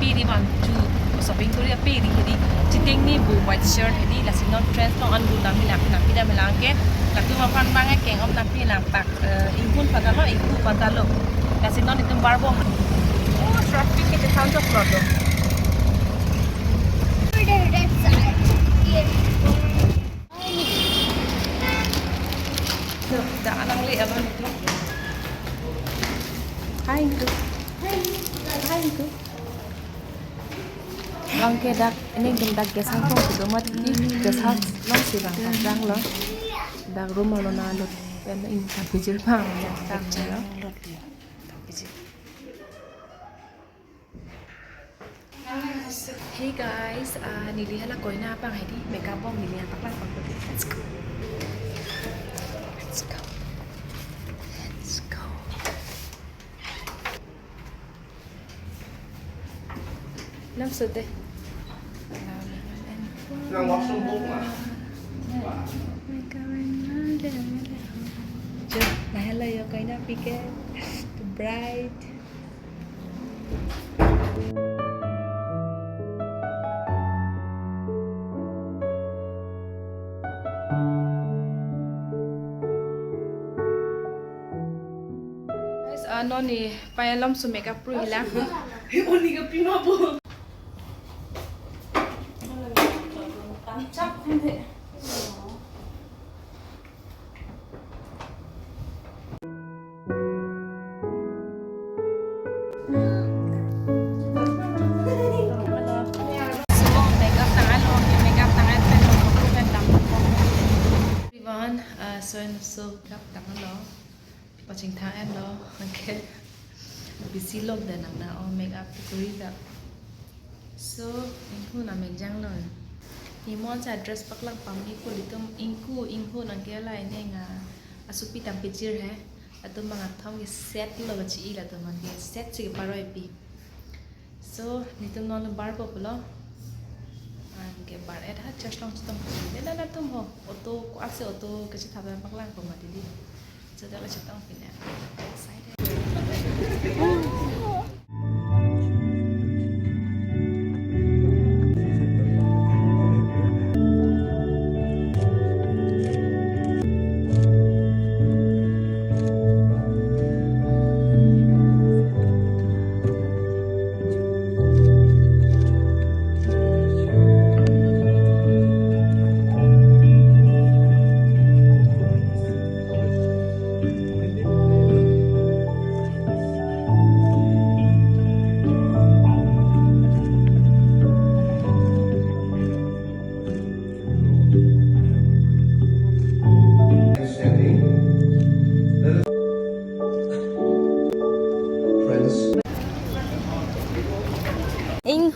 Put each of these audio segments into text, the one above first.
pi di man chu shopping ko ri pi di hedi chiting ni bu white shirt hedi la sinon trend no an bu nam hilak na pi da melang ke la tu ma pan bang ke ngom na pi lang tak ingun patalo iku patalo la sinon itu barbo oh short pi ke than jo plot do that side. Here. no da alang le abang hai itu hai itu Lang ke dak ini gendak gas hang kong kudu mat ni gas hang lang si bang panjang lo dak rumah lo na lo pen in ta bijil bang ya tak lo Hey guys, nilihan ako na pang hindi makeup bong nilihan taklang pang puti. Let's go. Let's go. Let's go. Năm sụt đây. Đang ngó xuống bụng mà. Chưa, nãy là yo cái na pike. The bride. Nó nè, phải làm số makeup pro hila. Oni cái pin mà bự. Chắc không thể. So gấp tặng nó và chính thang em đó okay busy lom để nặng nào make up to read up so inku na men jang lo ni mon sa dress pak lang pam ni ko litom inku nang ke lai ne nga asupi tam picture hai atum mga thong ke set lo chi ila to man ke set chi paroi pi so nitum non bar ko lo an ke bar et ha just long stom de la tum ho auto ko ase auto ke chi thaba pak lang ko ma di so that was just open it. Excited.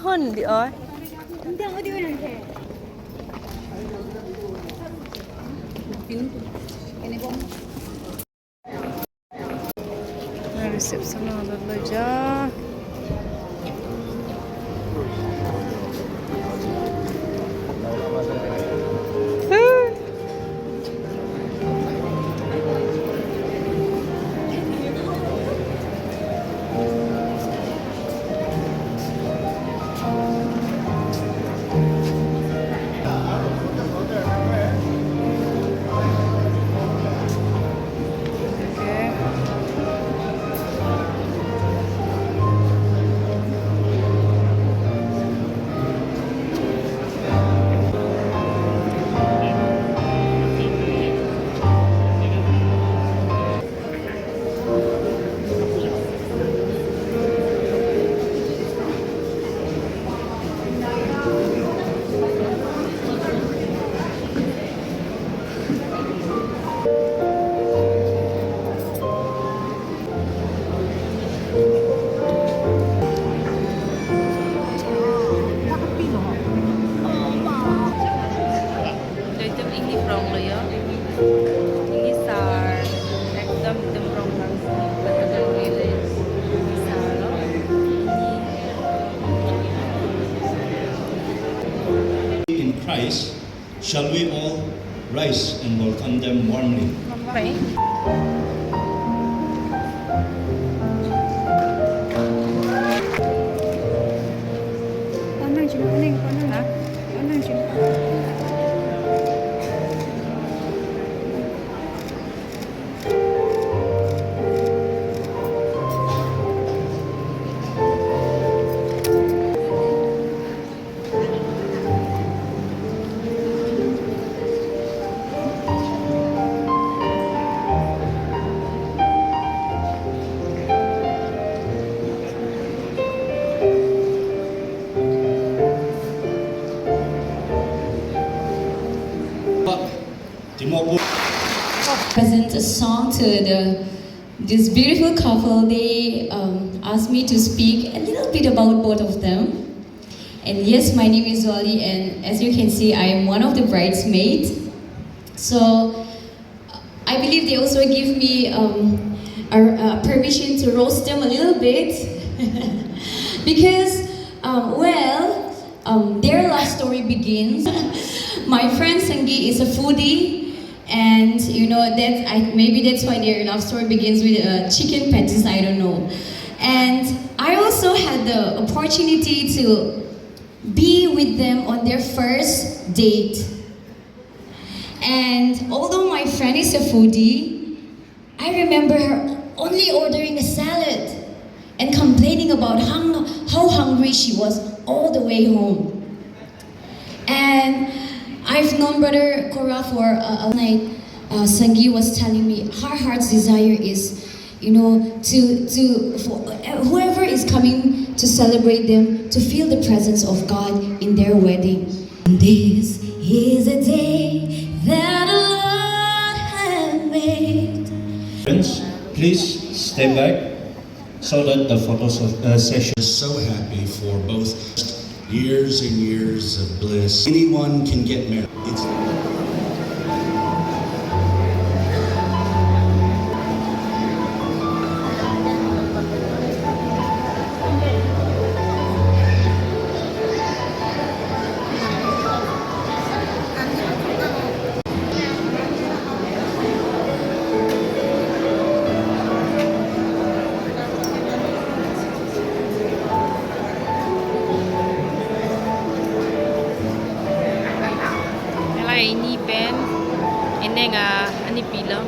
Hôn đi ơi. Reception ada belajar. In Christ, shall we all rise and welcome them warmly? Pray. a song to this beautiful couple. They asked me to speak a little bit about both of them. And yes, my name is Zoli, and as you can see, I am one of the bridesmaids. So I believe they also give me permission to roast them a little bit because, their love story begins. My friend Sangi is a foodie, and maybe that's why their love story begins with chicken patties. I don't know. And I also had the opportunity to be with them on their first date. And although my friend is a foodie, I remember her only ordering a salad and complaining about how hungry she was all the way home. And I've known Brother Cora for a night. Sangi was telling me her heart's desire is, for whoever is coming to celebrate them, to feel the presence of God in their wedding. This is a day that the Lord has made. Friends, please stay back so that the photo session. So happy for both years and years of bliss. Anyone can get married. It's ini pen ini ani pila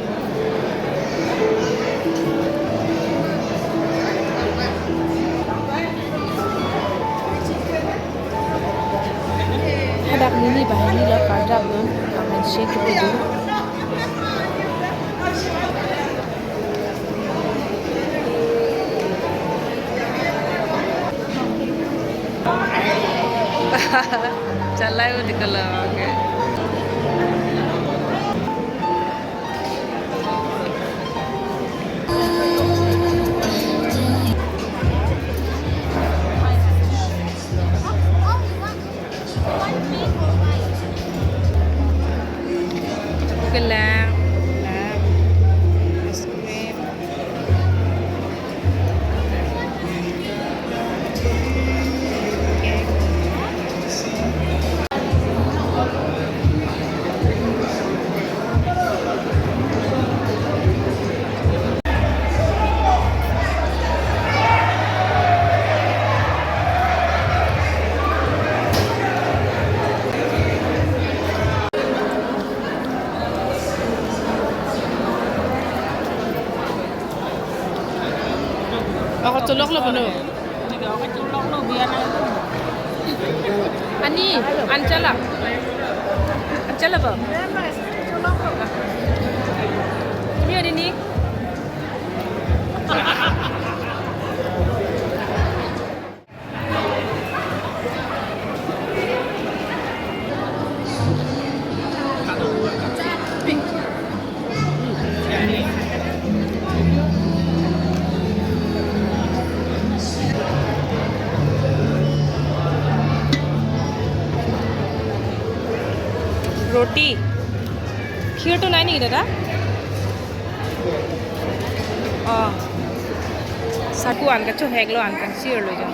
ada ini bahan ini lah kadang kan akan shake itu Chalai udah kalau okay. Ako tulok lo puno. Ako tulok lo biar ani ancala. Ancala ba? Kami ada ni. रोटी खीर तो नहीं दादा साकू आनका चो हैगलो आनका सिर लो जो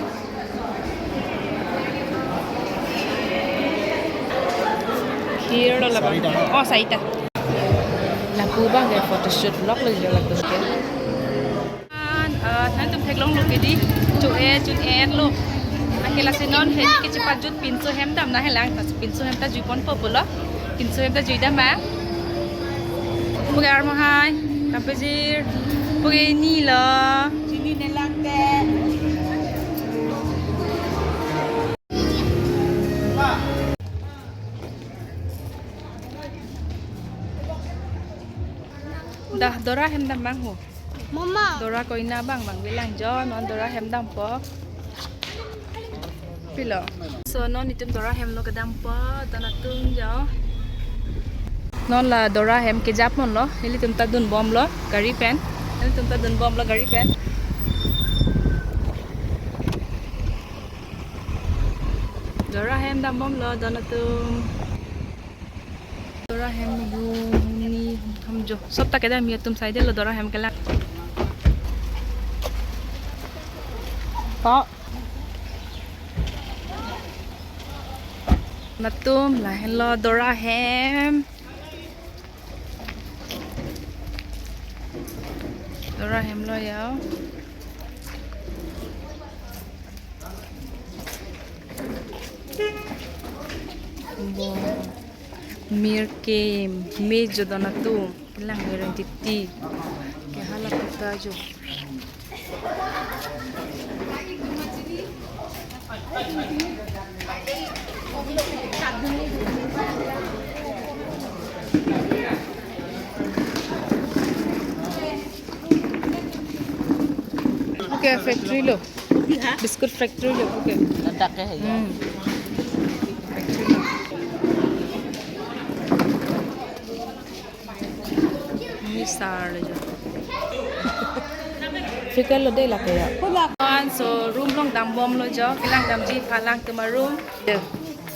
खीर लो लगा साइटा laku bang ya photoshoot vlog lo jo laku ke than tum theklong lo ke di chun e lo akela senon he ke cepat jut pinso hem dam na helang ta pinso hem ta jupon populo pinso hem ta juida ma pugar mo hai kapejir pugai ni lo sini nelang te dah dora hem dam bang ho Mama. Dora ko ina bang bilang jo non dora hem dam po pilo so non itum dora hem lo kadam po tanatung jo non là dora hem ke jap mon lo heli tum ta dun bom lo gari pen heli tum ta dun bom lo gari pen dora hem dam bom lo dona tum dora hem bu ni ham jo sob ta ke da mi tum sai de lo dora hem ke la có natum là hello dora hem lo ya mir ke me jo dona tu lang mereng titi ke hala kita jo Okay, factory lo. Biscuit factory lo. Okay. Ledak ya. Factory lo. Ini sar lo. Fikir lo deh lah kayak. So room long dam bom lo jo. Kilang dam ji palang ke room.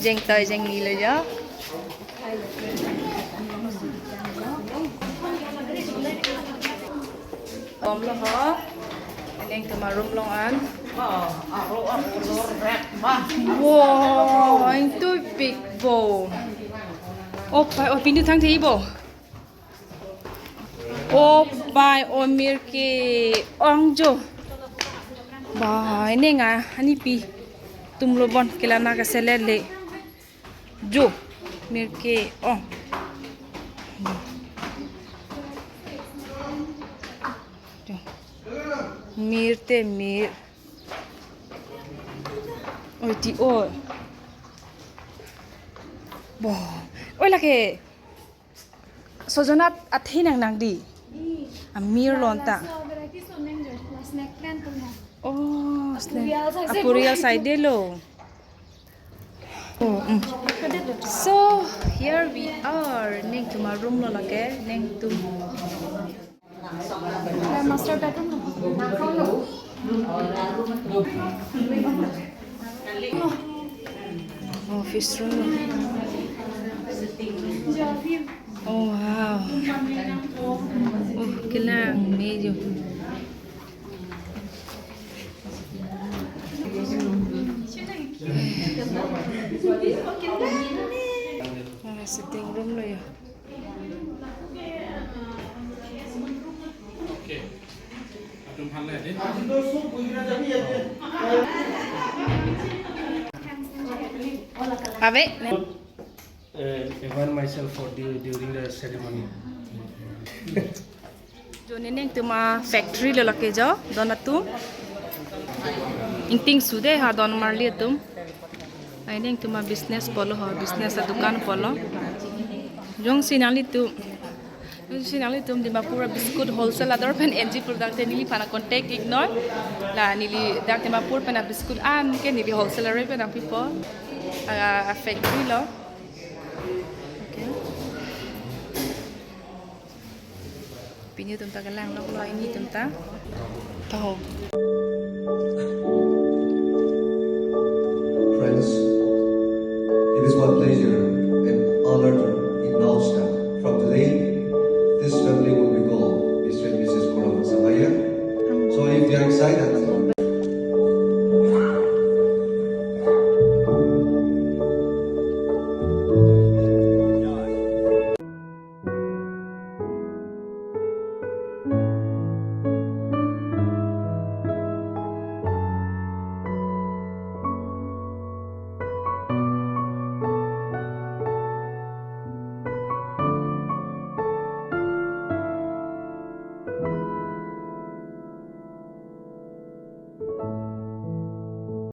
Jeng toy jeng ni lo jo. Bom lo ho. Neng ke room long an. Wow, itu big bowl. Oh, pai, oh pintu thang thi bo. Oh, pai, oh mirki, ong jo. Bah, ini nga, ani pi. Tum lo bon kilana ka selele. Jo, mirki, oh. Mir te mir. Oi ti oi. Boh. Oi lake. Sojonat athi nang di. Amir lonta. Oh, snack. Apurial side lo. Oh. So here we are. Neng to my room lo lake. Neng to. Master bedroom. Office room. Oh wow. Oh kelang mejo. Sitting room lo ya. Ave. Evan myself for during the ceremony. Jo neneng tuma factory lo lake jo dona tu. Inting sude ha don marli tum. Aineng tuma business polo ha business dukan polo. Jong sinali tu. Sinali tum di mapura biscuit wholesale ador pen NG product nili pana contact ignore. La nili dak di mapur pen biscuit an ke nili wholesaler pen people. Factory lo. Okay. Pinyo tum ta galang lo ini tum ta. Tahu.